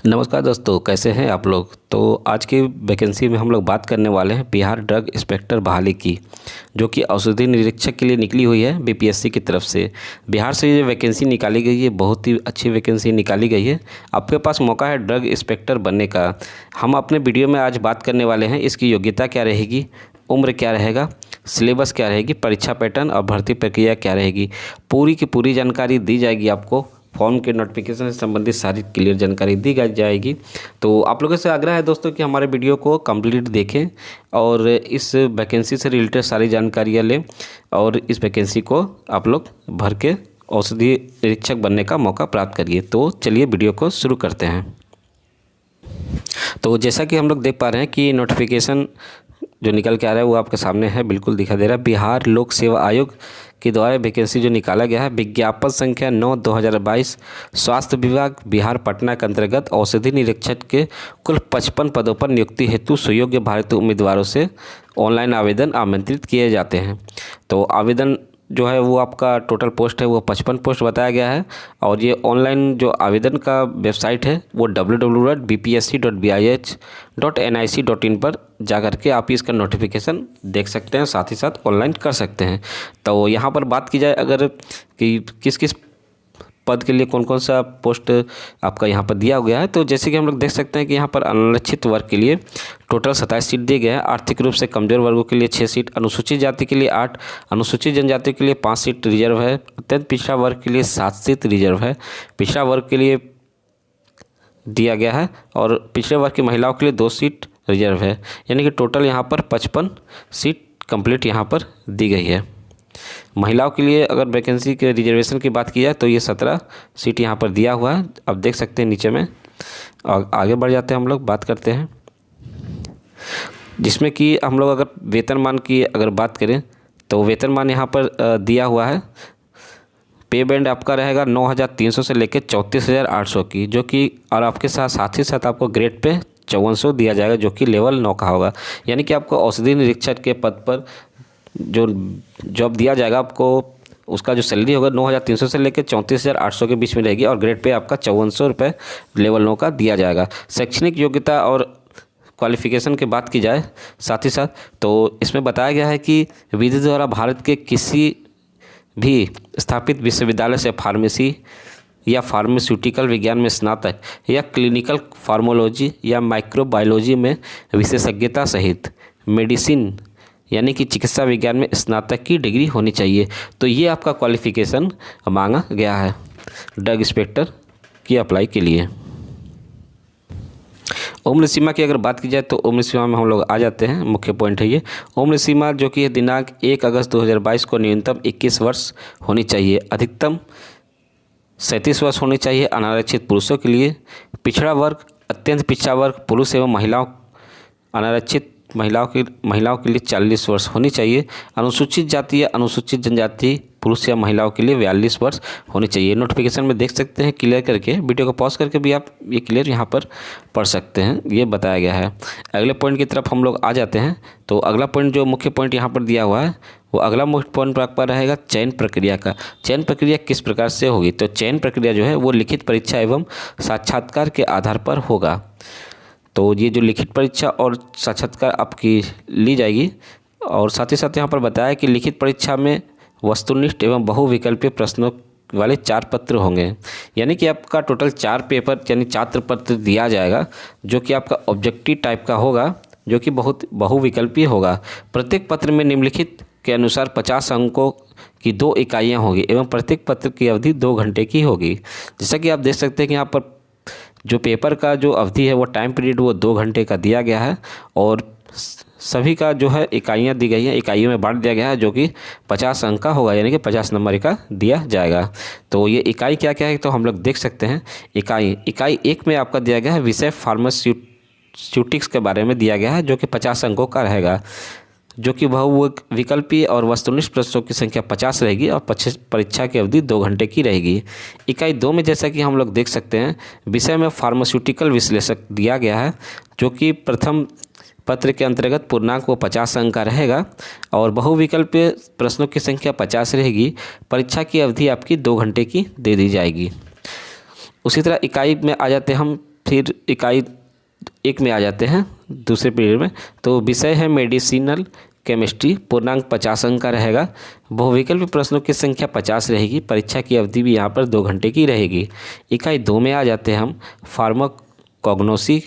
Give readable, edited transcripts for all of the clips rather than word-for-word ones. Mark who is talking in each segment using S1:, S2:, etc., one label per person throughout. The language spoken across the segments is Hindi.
S1: नमस्कार दोस्तों, कैसे हैं आप लोग। तो आज की वैकेंसी में हम लोग बात करने वाले हैं बिहार ड्रग इंस्पेक्टर बहाली की, जो कि औषधि निरीक्षक के लिए निकली हुई है बीपीएससी की तरफ से। बिहार से ये वैकेंसी निकाली गई है, बहुत ही अच्छी वैकेंसी निकाली गई है। आपके पास मौका है ड्रग इंस्पेक्टर बनने का। हम अपने वीडियो में आज बात करने वाले हैं इसकी योग्यता क्या रहेगी, उम्र क्या रहेगा, सिलेबस क्या रहेगी, परीक्षा पैटर्न और भर्ती प्रक्रिया क्या रहेगी, पूरी की पूरी जानकारी दी जाएगी। आपको फॉर्म के नोटिफिकेशन से संबंधित सारी क्लियर जानकारी दी जाएगी। तो आप लोगों से आग्रह है दोस्तों कि हमारे वीडियो को कंप्लीट देखें और इस वैकेंसी से रिलेटेड सारी जानकारियाँ लें और इस वैकेंसी को आप लोग भर के औषधि निरीक्षक बनने का मौका प्राप्त करिए। तो चलिए वीडियो को शुरू करते हैं। तो जैसा कि हम लोग देख पा रहे हैं कि नोटिफिकेशन जो निकल के आ रहा है वो आपके सामने है, बिल्कुल दिखा दे रहा है। बिहार लोक सेवा आयोग के द्वारा वैकेंसी जो निकाला गया है, विज्ञापन संख्या 9/2022, स्वास्थ्य विभाग बिहार पटना के अंतर्गत औषधि निरीक्षक के कुल 55 पदों पर नियुक्ति हेतु सुयोग्य भारतीय उम्मीदवारों से ऑनलाइन आवेदन आमंत्रित किए जाते हैं। तो आवेदन जो है वो आपका टोटल पोस्ट है वो 55 पोस्ट बताया गया है। और ये ऑनलाइन जो आवेदन का वेबसाइट है वो www.bpsc.bih.nic.in पर जाकर के आप इसका नोटिफिकेशन देख सकते हैं, साथ ही साथ ऑनलाइन कर सकते हैं। तो यहाँ पर बात की जाए अगर कि किस किस पद के लिए कौन कौन सा पोस्ट आपका यहाँ पर दिया गया है, तो जैसे कि हम लोग देख सकते हैं कि यहाँ पर अनारक्षित वर्ग के लिए टोटल 27 सीट दिए गए हैं। आर्थिक रूप से कमजोर वर्गों के लिए 6 सीट, अनुसूचित जाति के लिए 8, अनुसूचित जनजाति के लिए 5 सीट रिजर्व है, अत्यंत पिछड़ा वर्ग के लिए 7 सीट रिजर्व है, पिछड़ा वर्ग के लिए दिया गया है और पिछड़े वर्ग की महिलाओं के लिए 2 सीट रिजर्व है। यानी कि टोटल यहाँ पर 55 सीट कंप्लीट यहाँ पर दी गई है। महिलाओं के लिए अगर वैकेंसी के रिजर्वेशन की बात की जाए तो ये 17 सीट यहाँ पर दिया हुआ है, अब देख सकते हैं नीचे में। और आगे बढ़ जाते हैं, हम लोग बात करते हैं जिसमें कि हम लोग अगर वेतनमान की अगर बात करें तो वेतनमान यहाँ पर दिया हुआ है। पे बैंड आपका रहेगा 9,300 से लेकर 34,800 की, जो कि और आपके साथ ही साथ आपको ग्रेड पे 5400 दिया जाएगा, जो कि लेवल 9 का होगा। यानी कि आपको औषधि निरीक्षक के पद पर जो जॉब दिया जाएगा आपको, उसका जो सैलरी होगा 9,300 से लेकर 34,800 के बीच में रहेगी और ग्रेड पे आपका 5400 रुपये लेवल 9 का दिया जाएगा। शैक्षणिक योग्यता और क्वालिफिकेशन की बात की जाए साथ ही साथ तो इसमें बताया गया है कि विधि द्वारा भारत के किसी भी स्थापित विश्वविद्यालय से फार्मेसी या फार्मास्यूटिकल विज्ञान में स्नातक या क्लिनिकल फार्मोलॉजी या माइक्रोबायोलॉजी में विशेषज्ञता सहित मेडिसिन यानी कि चिकित्सा विज्ञान में स्नातक की डिग्री होनी चाहिए। तो ये आपका क्वालिफिकेशन मांगा गया है ड्रग इंस्पेक्टर की अप्लाई के लिए। उम्र सीमा की अगर बात की जाए तो उम्र सीमा में हम लोग आ जाते हैं, मुख्य पॉइंट है ये। उम्र सीमा जो कि दिनांक 1 अगस्त 2022 को न्यूनतम 21 वर्ष होनी चाहिए, अधिकतम 37 वर्ष होनी चाहिए अनारक्षित पुरुषों के लिए। पिछड़ा वर्ग, अत्यंत पिछड़ा वर्ग, पुरुष एवं महिलाओं, अनारक्षित महिलाओं के लिए 40 वर्ष होनी चाहिए। अनुसूचित जाति या अनुसूचित जनजाति पुरुष या महिलाओं के लिए 42 वर्ष होनी चाहिए। नोटिफिकेशन में देख सकते हैं क्लियर करके, वीडियो को पॉज करके भी आप ये क्लियर यहाँ पर पढ़ सकते हैं, ये बताया गया है। अगले पॉइंट की तरफ हम लोग आ जाते हैं। तो अगला पॉइंट जो मुख्य पॉइंट यहाँ पर दिया हुआ है वो अगला मुख्य पॉइंट पर रहेगा चयन प्रक्रिया का। चयन प्रक्रिया किस प्रकार से होगी, तो चयन प्रक्रिया जो है वो लिखित परीक्षा एवं साक्षात्कार के आधार पर होगा। तो ये जो लिखित परीक्षा और साक्षात्कार आपकी ली जाएगी और साथ ही साथ यहाँ पर बताया कि लिखित परीक्षा में वस्तुनिष्ठ एवं बहुविकल्पीय प्रश्नों वाले 4 पत्र होंगे। यानी कि आपका टोटल 4 पेपर यानी छात्र पत्र दिया जाएगा, जो कि आपका ऑब्जेक्टिव टाइप का होगा, जो कि बहुत बहुविकल्पीय होगा। प्रत्येक पत्र में निम्नलिखित के अनुसार 50 अंकों की 2 इकाइयाँ होगी एवं प्रत्येक पत्र की अवधि 2 घंटे की होगी। जैसा कि आप देख सकते हैं कि यहाँ पर जो पेपर का जो अवधि है वो टाइम पीरियड वो 2 घंटे का दिया गया है और सभी का जो है इकाइयाँ दी गई हैं, इकाइयों में बांट दिया गया है, जो कि 50 अंक का होगा, यानी कि 50 नंबर का दिया जाएगा। तो ये इकाई क्या क्या है तो हम लोग देख सकते हैं। इकाई 1 में आपका दिया गया है विषय फार्मास्यूटिक्स के बारे में दिया गया है, जो कि 50 अंकों का रहेगा, जो कि बहुविकल्पीय और वस्तुनिष्ठ प्रश्नों की संख्या 50 रहेगी और परीक्षा की अवधि 2 घंटे की रहेगी। इकाई 2 में जैसा कि हम लोग देख सकते हैं विषय में फार्मास्यूटिकल विश्लेषक दिया गया है, जो कि प्रथम पत्र के अंतर्गत पूर्णांक वो 50 अंक का रहेगा और बहुविकल्पीय प्रश्नों की संख्या 50 रहेगी। परीक्षा की अवधि आपकी 2 घंटे की दे दी जाएगी। उसी तरह इकाई में आ जाते हैं हम फिर इकाई 1 में आ जाते हैं दूसरे पीरियड में। तो विषय है मेडिसिनल केमिस्ट्री, पूर्णांक 50 अंक का रहेगा। बहुविकल्पी प्रश्नों की संख्या 50 रहेगी। परीक्षा की अवधि भी यहाँ पर 2 घंटे की रहेगी। इकाई 2 में आ जाते हैं हम, फार्माकोग्नोसी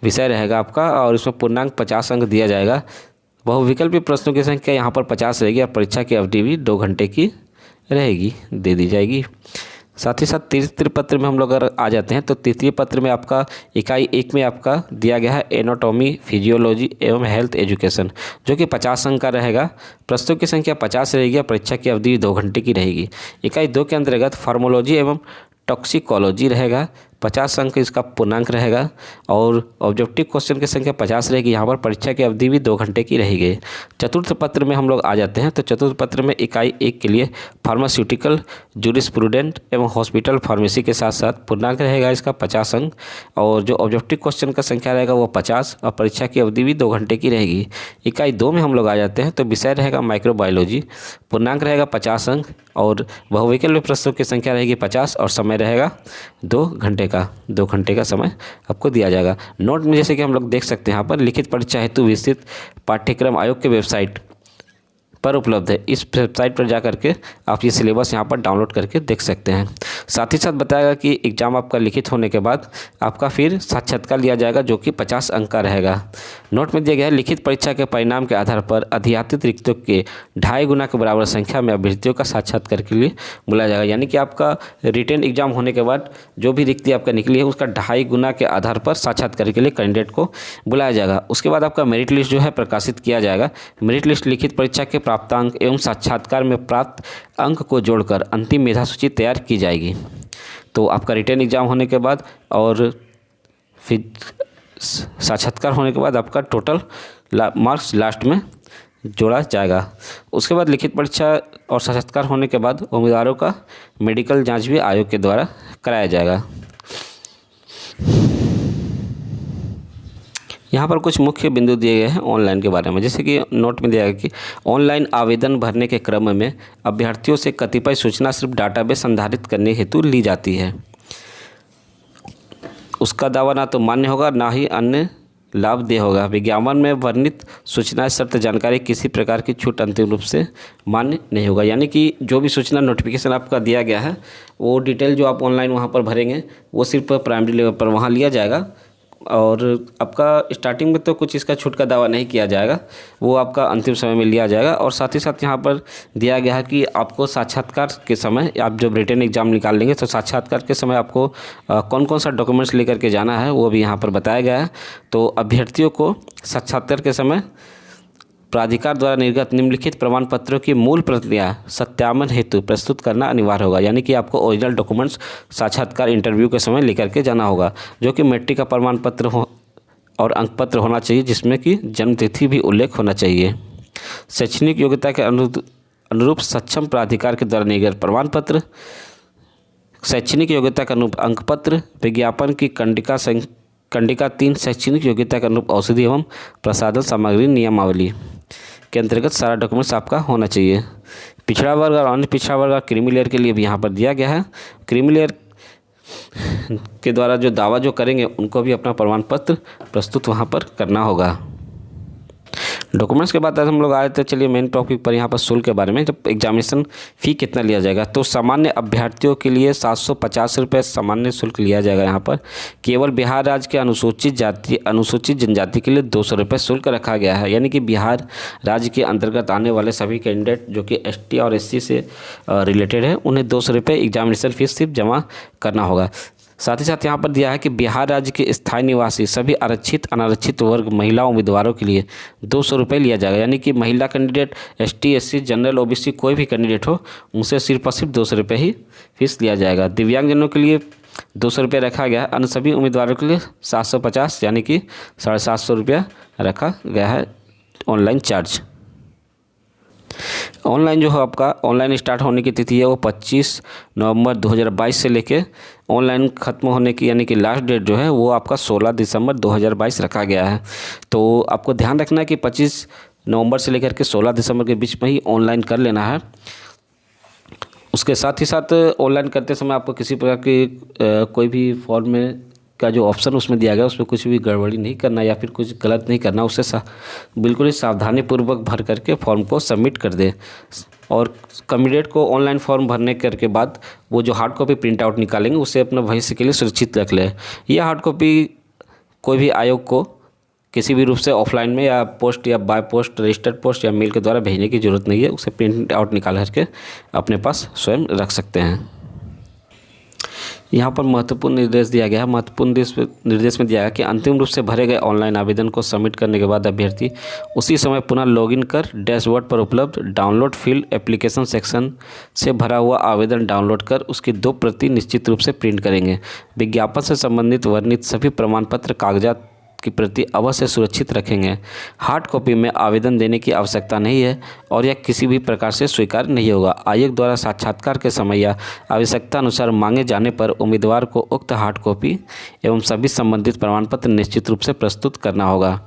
S1: विषय रहेगा आपका और इसमें पूर्णांक 50 अंक दिया जाएगा। बहुविकल्पी प्रश्नों की संख्या यहाँ पर 50 रहेगी और परीक्षा की अवधि भी 2 घंटे की रहेगी, दे दी जाएगी। साथ ही साथ तृतीय पत्र में हम लोग अगर आ जाते हैं तो तृतीय पत्र में आपका इकाई 1 में आपका दिया गया है एनाटॉमी, फिजियोलॉजी एवं हेल्थ एजुकेशन, जो कि 50 अंक का रहेगा। प्रश्नों की संख्या 50 रहेगी और परीक्षा की अवधि 2 घंटे की रहेगी। इकाई 2 के अंतर्गत फार्मोलॉजी एवं टॉक्सिकोलॉजी रहेगा, 50 अंक इसका पूर्णांक रहेगा और ऑब्जेक्टिव क्वेश्चन की संख्या 50 रहेगी। यहाँ पर परीक्षा की अवधि भी 2 घंटे की रहेगी। चतुर्थ पत्र में हम लोग आ जाते हैं तो चतुर्थ पत्र में इकाई 1 के लिए फार्मास्यूटिकल, जूरिस्प्रूडेंट एवं हॉस्पिटल फार्मेसी के साथ साथ पूर्णांक रहेगा इसका 50 अंक और जो ऑब्जेक्टिव क्वेश्चन का संख्या रहेगा वो 50 और परीक्षा की अवधि भी 2 घंटे की रहेगी। इकाई 2 में हम लोग आ जाते हैं तो विषय रहेगा माइक्रोबायोलॉजी, पूर्णांक रहेगा 50 अंक और बहुविकल्प प्रश्नों की संख्या रहेगी 50 और समय रहेगा 2 घंटे का। 2 घंटे का समय आपको दिया जाएगा। नोट में जैसे कि हम लोग देख सकते हैं यहाँ पर लिखित परीक्षा हेतु विस्तृत पाठ्यक्रम आयोग के वेबसाइट पर उपलब्ध है। इस वेबसाइट पर जा करके आप ये सिलेबस यहाँ पर डाउनलोड करके देख सकते हैं। साथ ही साथ बताएगा कि एग्ज़ाम आपका लिखित होने के बाद आपका फिर साक्षात्कार लिया जाएगा जो कि 50 अंक का रहेगा। नोट में दिया गया है लिखित परीक्षा के परिणाम के आधार पर अधियातित रिक्तों के 2.5 गुना के बराबर संख्या में अभ्यर्थियों का साक्षात्कार के लिए बुलाया जाएगा। यानी कि आपका रिटन एग्जाम होने के बाद जो भी रिक्ति आपका निकली है उसका 2.5 गुना के आधार पर साक्षात्कार के लिए कैंडिडेट को बुलाया जाएगा। उसके बाद आपका मेरिट लिस्ट जो है प्रकाशित किया जाएगा। मेरिट लिस्ट लिखित परीक्षा के प्राप्तांक एवं साक्षात्कार में प्राप्त अंक को जोड़कर अंतिम मेधा सूची तैयार की जाएगी। तो आपका रिटन एग्जाम होने के बाद और फिर साक्षात्कार होने के बाद आपका टोटल मार्क्स लास्ट में जोड़ा जाएगा। उसके बाद लिखित परीक्षा और साक्षात्कार होने के बाद उम्मीदवारों का मेडिकल जांच भी आयोग के द्वारा कराया जाएगा। यहाँ पर कुछ मुख्य बिंदु दिए गए हैं ऑनलाइन के बारे में, जैसे कि नोट में दिया गया कि ऑनलाइन आवेदन भरने के क्रम में अभ्यर्थियों से कतिपय सूचना सिर्फ डाटाबेस संधारित करने हेतु ली जाती है। उसका दावा ना तो मान्य होगा ना ही अन्य लाभदेय होगा। विज्ञापन में वर्णित सूचना शर्त जानकारी किसी प्रकार की छूट अंतिम रूप से मान्य नहीं होगा। यानी कि जो भी सूचना नोटिफिकेशन आपका दिया गया है वो डिटेल जो आप ऑनलाइन वहाँ पर भरेंगे वो सिर्फ प्राइमरी लेवल पर वहाँ लिया जाएगा और आपका स्टार्टिंग में तो कुछ इसका छूट का दावा नहीं किया जाएगा, वो आपका अंतिम समय में लिया जाएगा। और साथ ही साथ यहाँ पर दिया गया है कि आपको साक्षात्कार के समय आप जब रिटन एग्जाम निकाल लेंगे तो साक्षात्कार के समय आपको कौन कौन सा डॉक्यूमेंट्स लेकर के जाना है वो भी यहाँ पर बताया गया है। तो अभ्यर्थियों को साक्षात्कार के समय प्राधिकार द्वारा निर्गत निम्नलिखित प्रमाण पत्रों की मूल प्रतियां सत्यापन हेतु प्रस्तुत करना अनिवार्य होगा। यानी कि आपको ओरिजिनल डॉक्यूमेंट्स साक्षात्कार इंटरव्यू के समय लेकर के जाना होगा, जो कि मैट्रिक का प्रमाण पत्र हो और अंक पत्र होना चाहिए जिसमें कि जन्म तिथि भी उल्लेख होना चाहिए। शैक्षणिक योग्यता के अनुरूप सक्षम प्राधिकार के द्वारा निर्गत प्रमाण पत्र, शैक्षणिक योग्यता के अनुरूप अंक पत्र, विज्ञापन की कंडिका 3 शैक्षणिक योग्यता के अनुरूप औषधि एवं प्रसाधन सामग्री नियमावली के अंतर्गत सारा डॉक्यूमेंट्स आपका होना चाहिए। पिछड़ा वर्ग और अन्य पिछड़ा वर्ग और क्रीमी लेयर के लिए भी यहाँ पर दिया गया है। क्रीमी लेयर के द्वारा जो दावा जो करेंगे उनको भी अपना प्रमाण पत्र प्रस्तुत वहाँ पर करना होगा। डॉक्यूमेंट्स के बाद हम लोग आए थे, चलिए मेन टॉपिक पर यहाँ पर शुल्क के बारे में। जब एग्जामिनेशन फ़ी कितना लिया जाएगा तो सामान्य अभ्यर्थियों के लिए 750 रुपये सामान्य शुल्क लिया जाएगा। यहाँ पर केवल बिहार राज्य के अनुसूचित जनजाति के लिए 200 रुपये शुल्क रखा गया है। यानी कि बिहार राज्य के अंतर्गत आने वाले सभी कैंडिडेट जो कि ST और SC से रिलेटेड है उन्हें 200 रुपये एग्जामिनेशन फीस सिर्फ जमा करना होगा। साथ ही साथ यहाँ पर दिया है कि बिहार राज्य के स्थायी निवासी सभी आरक्षित अनारक्षित वर्ग महिला उम्मीदवारों के लिए 200 रुपये लिया जाएगा। यानी कि महिला candidate ST SC general OBC कोई भी कैंडिडेट हो उनसे सिर्फ और सिर्फ 200 रुपये ही फीस लिया जाएगा। दिव्यांगजनों के लिए 200 रुपये रखा गया है। अन्य सभी उम्मीदवारों के लिए 750 यानी कि 750 रुपया रखा गया है ऑनलाइन चार्ज। ऑनलाइन जो है आपका ऑनलाइन स्टार्ट होने की तिथि है वो 25 नवंबर 2022 से लेके ऑनलाइन ख़त्म होने की यानी कि लास्ट डेट जो है वो आपका 16 दिसंबर 2022 रखा गया है। तो आपको ध्यान रखना है कि 25 नवंबर से लेकर के 16 दिसंबर के बीच में ही ऑनलाइन कर लेना है। उसके साथ ही साथ ऑनलाइन करते समय आपको किसी प्रकार की कोई भी फॉर्म में का जो ऑप्शन उसमें दिया गया उसमें कुछ भी गड़बड़ी नहीं करना या फिर कुछ गलत नहीं करना, उससे बिल्कुल ही सावधानीपूर्वक भर करके फॉर्म को सबमिट कर दे। और कैंडिडेट को ऑनलाइन फॉर्म भरने करके बाद वो जो हार्ड कॉपी प्रिंट आउट निकालेंगे उसे अपने भविष्य के लिए सुरक्षित रख ले। यह हार्ड कॉपी कोई भी आयोग को किसी भी रूप से ऑफलाइन में या पोस्ट या बाय पोस्ट, रजिस्टर्ड पोस्ट या मेल के द्वारा भेजने की ज़रूरत नहीं है। उसे प्रिंट आउट निकाल करके अपने पास स्वयं रख सकते हैं। यहाँ पर महत्वपूर्ण निर्देश दिया गया है। महत्वपूर्ण निर्देश में दिया गया कि अंतिम रूप से भरे गए ऑनलाइन आवेदन को सबमिट करने के बाद अभ्यर्थी उसी समय पुनः लॉगिन कर डैशबोर्ड पर उपलब्ध डाउनलोड फील्ड एप्लीकेशन सेक्शन से भरा हुआ आवेदन डाउनलोड कर उसकी 2 प्रति निश्चित रूप से प्रिंट करेंगे। विज्ञापन से संबंधित वर्णित सभी प्रमाण पत्र कागजात की प्रति अवश्य सुरक्षित रखेंगे। हार्ड कॉपी में आवेदन देने की आवश्यकता नहीं है और यह किसी भी प्रकार से स्वीकार नहीं होगा। आयोग द्वारा साक्षात्कार के समय या आवश्यकता अनुसार मांगे जाने पर उम्मीदवार को उक्त हार्ड कॉपी एवं सभी संबंधित प्रमाण पत्र निश्चित रूप से प्रस्तुत करना होगा।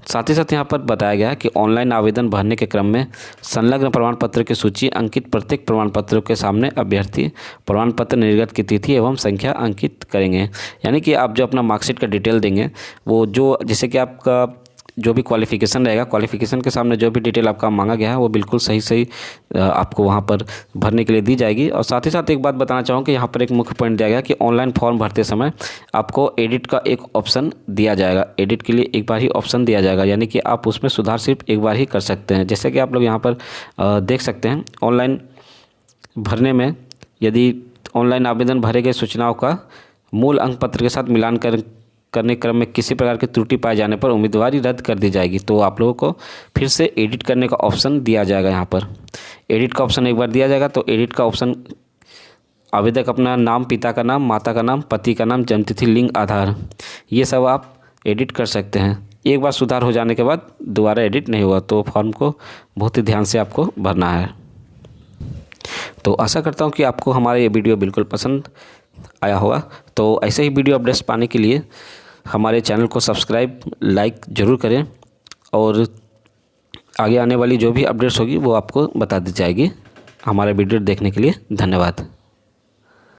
S1: साथ ही साथ यहाँ पर बताया गया है कि ऑनलाइन आवेदन भरने के क्रम में संलग्न प्रमाण पत्र की सूची अंकित प्रत्येक प्रमाण पत्रों के सामने अभ्यर्थी प्रमाण पत्र निर्गत की तिथि एवं संख्या अंकित करेंगे। यानी कि आप जो अपना मार्कशीट का डिटेल देंगे वो जो जैसे कि आपका जो भी क्वालिफिकेशन रहेगा, क्वालिफिकेशन के सामने जो भी डिटेल आपका मांगा गया है वो बिल्कुल सही आपको वहाँ पर भरने के लिए दी जाएगी। और साथ ही साथ एक बात बताना चाहूँ कि यहाँ पर एक मुख्य पॉइंट दिया गया कि ऑनलाइन फॉर्म भरते समय आपको एडिट का एक ऑप्शन दिया जाएगा। एडिट के लिए एक बार ही ऑप्शन दिया जाएगा, यानी कि आप उसमें सुधार सिर्फ एक बार ही कर सकते हैं। जैसे कि आप लोग यहाँ पर देख सकते हैं, ऑनलाइन भरने में यदि ऑनलाइन आवेदन भरे गए सूचनाओं का मूल अंक पत्र के साथ मिलान करने क्रम में किसी प्रकार की त्रुटि पाए जाने पर उम्मीदवारी रद्द कर दी जाएगी। तो आप लोगों को फिर से एडिट करने का ऑप्शन दिया जाएगा। यहाँ पर एडिट का ऑप्शन एक बार दिया जाएगा। तो एडिट का ऑप्शन आवेदक अपना नाम, पिता का नाम, माता का नाम, पति का नाम, जन्मतिथि, लिंग, आधार, ये सब आप एडिट कर सकते हैं। एक बार सुधार हो जाने के बाद दोबारा एडिट नहीं होगा। तो फॉर्म को बहुत ही ध्यान से आपको भरना है। तो आशा करता हूँ कि आपको हमारा ये वीडियो बिल्कुल पसंद आया होगा। तो ऐसे ही वीडियो अपडेट्स पाने के लिए हमारे चैनल को सब्सक्राइब, लाइक ज़रूर करें और आगे आने वाली जो भी अपडेट्स होगी वो आपको बता दी जाएगी। हमारा वीडियो देखने के लिए धन्यवाद।